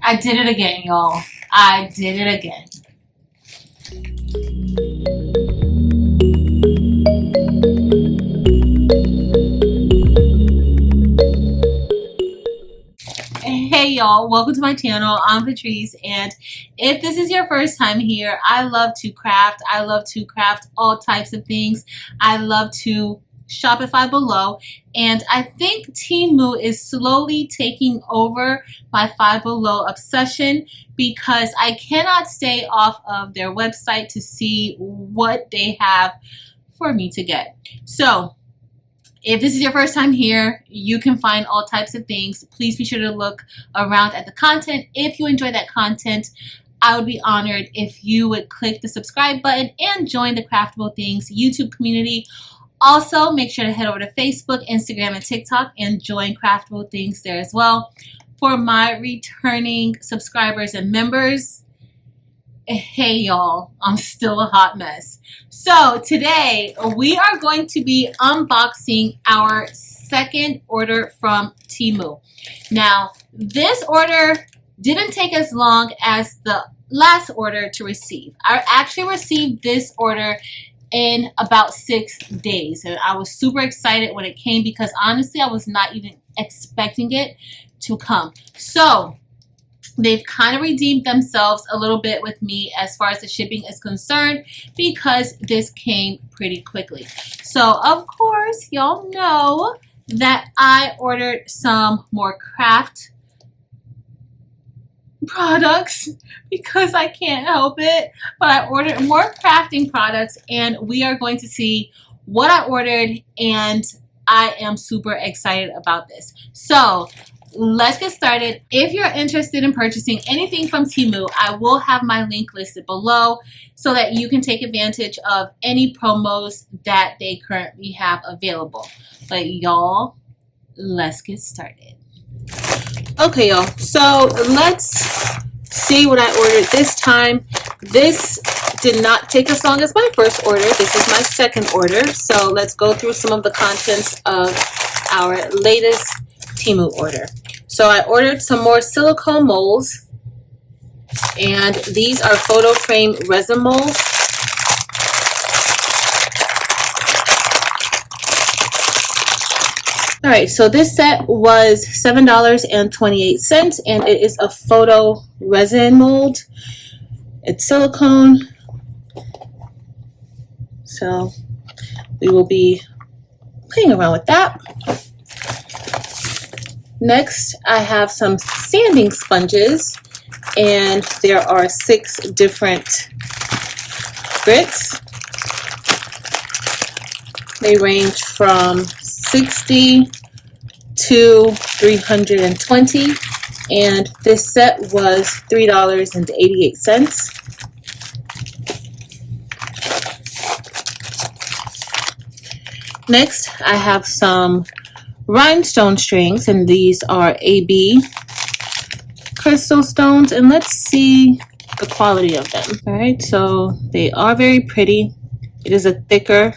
I did it again, y'all. I did it again. Hey y'all, welcome to my channel. I'm Patrice, and if this is your first time here, I love to craft. I love to craft all types of things. I love to Shopify below, and I think Temu is slowly taking over my Five Below obsession because I cannot stay off of their website to see what they have for me to get. So if this is your first time here, you can find all types of things. Please be sure to look around at the content. If you enjoy that content, I would be honored if you would click the subscribe button and join the Craftable Things YouTube community. Also, make sure to head over to Facebook, Instagram, and TikTok and join Craftable Things there as well. For my returning subscribers and members, hey y'all, I'm still a hot mess. So today we are going to be unboxing our second order from Temu. Now, this order didn't take as long as the last order to receive. I actually received this order in about 6 days, and I was super excited when it came because honestly I was not even expecting it to come. So they've kind of redeemed themselves a little bit with me as far as the shipping is concerned because this came pretty quickly. So of course y'all know that I ordered some more craft products because I can't help it, but I ordered more crafting products, and we are going to see what I ordered, and I am super excited about this. So let's get started. If you're interested in purchasing anything from Temu, I will have my link listed below so that you can take advantage of any promos that they currently have available. But y'all, let's get started. Okay y'all, so let's see what I ordered this time. This did not take as long as my first order. This is my second order. So let's go through some of the contents of our latest Temu order. So I ordered some more silicone molds, and these are photo frame resin molds. All right, so this set was $7.28, and it is a photo resin mold. It's silicone, so we will be playing around with that. Next, I have some sanding sponges, and there are 6 different grits. They range from 60 to 320, and this set was $3.88. Next, I have some rhinestone strings, and these are AB crystal stones, and let's see the quality of them. All right, so they are very pretty. It is a thicker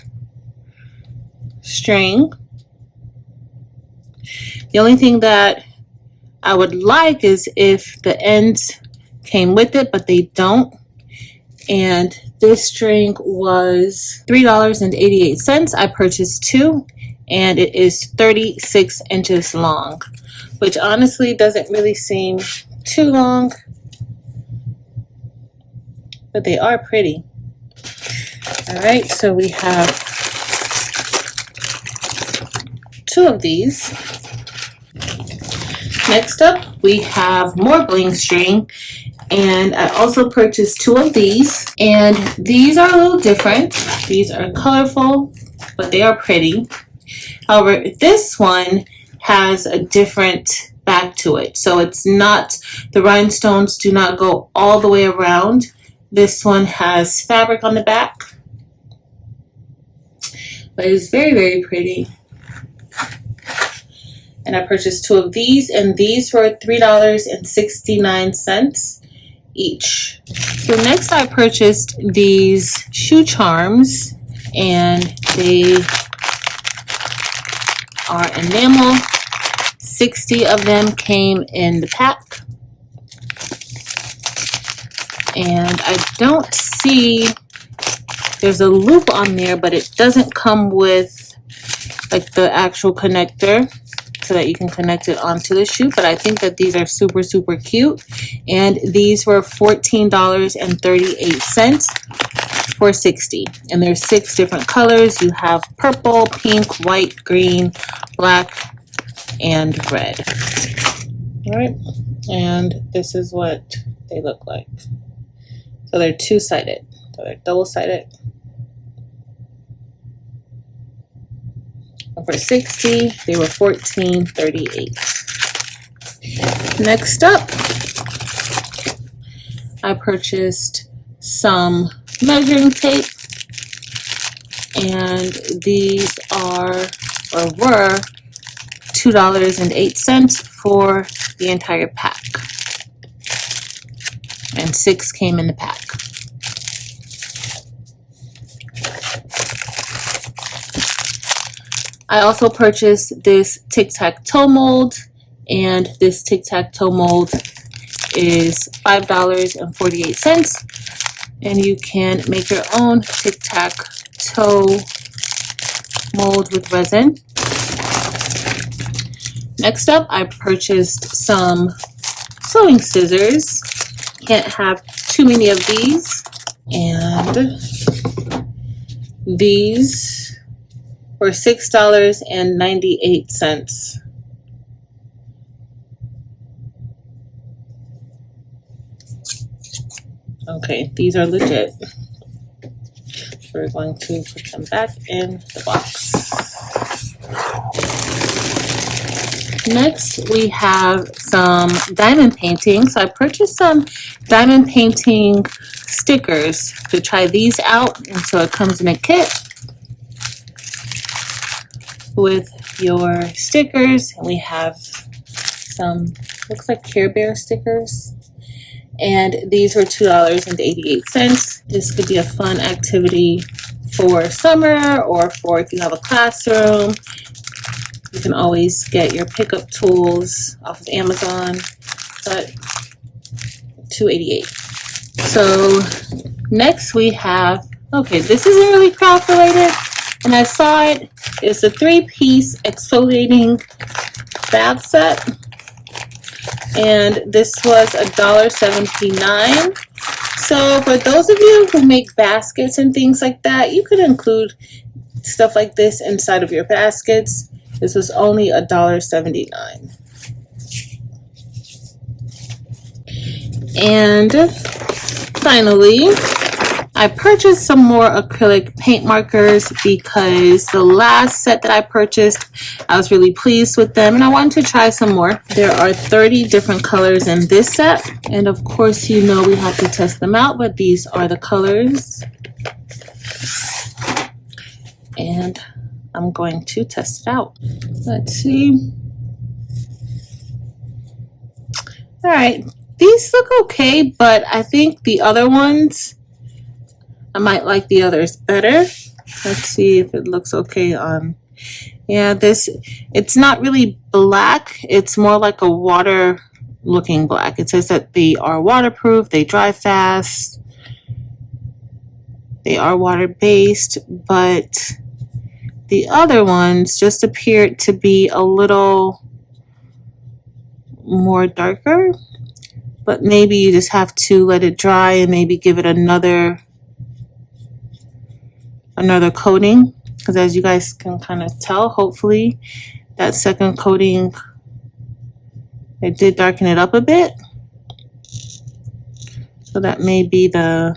string. The only thing that I would like is if the ends came with it, but they don't. And this string was $3.88. I purchased 2, and it is 36 inches long, which honestly doesn't really seem too long, but they are pretty. All right, so we have 2 of these. Next up, we have more bling string, and I also purchased 2 of these, and these are a little different. These are colorful, but they are pretty. However, this one has a different back to it, so it's not, the rhinestones do not go all the way around. This one has fabric on the back, but it's very, very pretty. And I purchased 2 of these, and these were $3.69 each. So next I purchased these shoe charms, and they are enamel. 60 of them came in the pack. And I don't see, there's a loop on there, but it doesn't come with like the actual connector so that you can connect it onto the shoe. But I think that these are super, super cute. And these were $14.38 for 60. And there's 6 different colors. You have purple, pink, white, green, black, and red. All right. And this is what they look like. So they're two-sided. So they're double-sided. For 60, they were $14.38. Next up, I purchased some measuring tape, and these are or were $2.08 for the entire pack, and 6 came in the pack. I also purchased this tic-tac-toe mold, and this tic-tac-toe mold is $5.48, and you can make your own tic-tac-toe mold with resin. Next up, I purchased some sewing scissors. Can't have too many of these, and these for $6.98. Okay, these are legit. We're going to put them back in the box. Next, we have some diamond painting. So I purchased some diamond painting stickers to try these out. And so it comes in a kit with your stickers, and we have some, looks like Care Bear stickers, and these were $2.88. This could be a fun activity for summer, or for if you have a classroom. You can always get your pickup tools off of Amazon, but $2.88. So next we have, okay, this isn't really craft related, and I saw it. It's a 3-piece exfoliating bath set, and this was $1.79. So for those of you who make baskets and things like that, you could include stuff like this inside of your baskets. This was only $1.79. And finally, I purchased some more acrylic paint markers because the last set that I purchased, I was really pleased with them, and I wanted to try some more. There are 30 different colors in this set, and of course you know we have to test them out, but these are the colors. And I'm going to test it out. Let's see. All right, these look okay, but I think the other ones, I might like the others better. Let's see if it looks okay on. Yeah, this, it's not really black. It's more like a water looking black. It says that they are waterproof, they dry fast, they are water based, but the other ones just appeared to be a little more darker, but maybe you just have to let it dry and maybe give it another coating, because as you guys can kind of tell, hopefully that second coating, it did darken it up a bit. So that may be the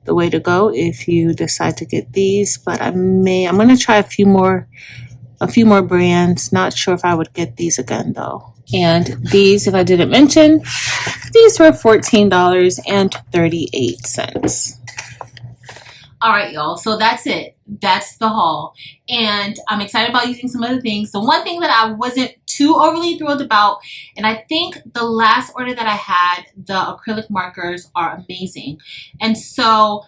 way to go if you decide to get these. But I'm going to try a few more brands. Not sure if I would get these again though. And these, if I didn't mention, these were $14.38. All right, y'all. So that's it. That's the haul. And I'm excited about using some other things. The one thing that I wasn't too overly thrilled about, and I think the last order that I had, the acrylic markers are amazing. And so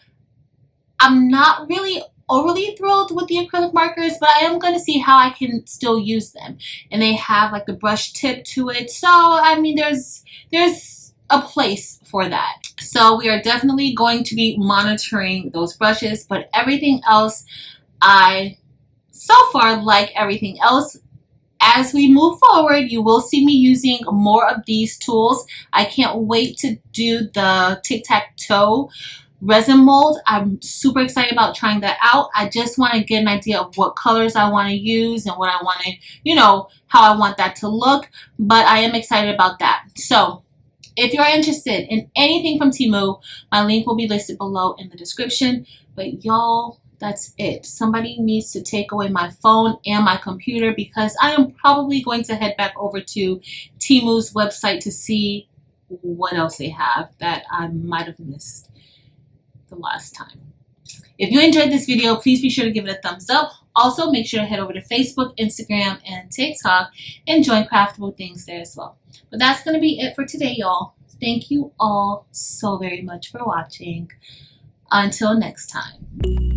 I'm not really overly thrilled with the acrylic markers, but I am going to see how I can still use them. And they have like the brush tip to it. So, I mean, there's a place for that. So we are definitely going to be monitoring those brushes, but everything else, I so far like everything else. As we move forward, you will see me using more of these tools. I can't wait to do the tic-tac-toe resin mold. I'm super excited about trying that out. I just want to get an idea of what colors I want to use and what I want to, you know, how I want that to look. But I am excited about that. So if you're interested in anything from Temu, my link will be listed below in the description. But y'all, that's it. Somebody needs to take away my phone and my computer because I am probably going to head back over to Temu's website to see what else they have that I might have missed the last time. If you enjoyed this video, please be sure to give it a thumbs up. Also, make sure to head over to Facebook, Instagram, and TikTok and join Craftable Things there as well. But that's going to be it for today, y'all. Thank you all so very much for watching. Until next time.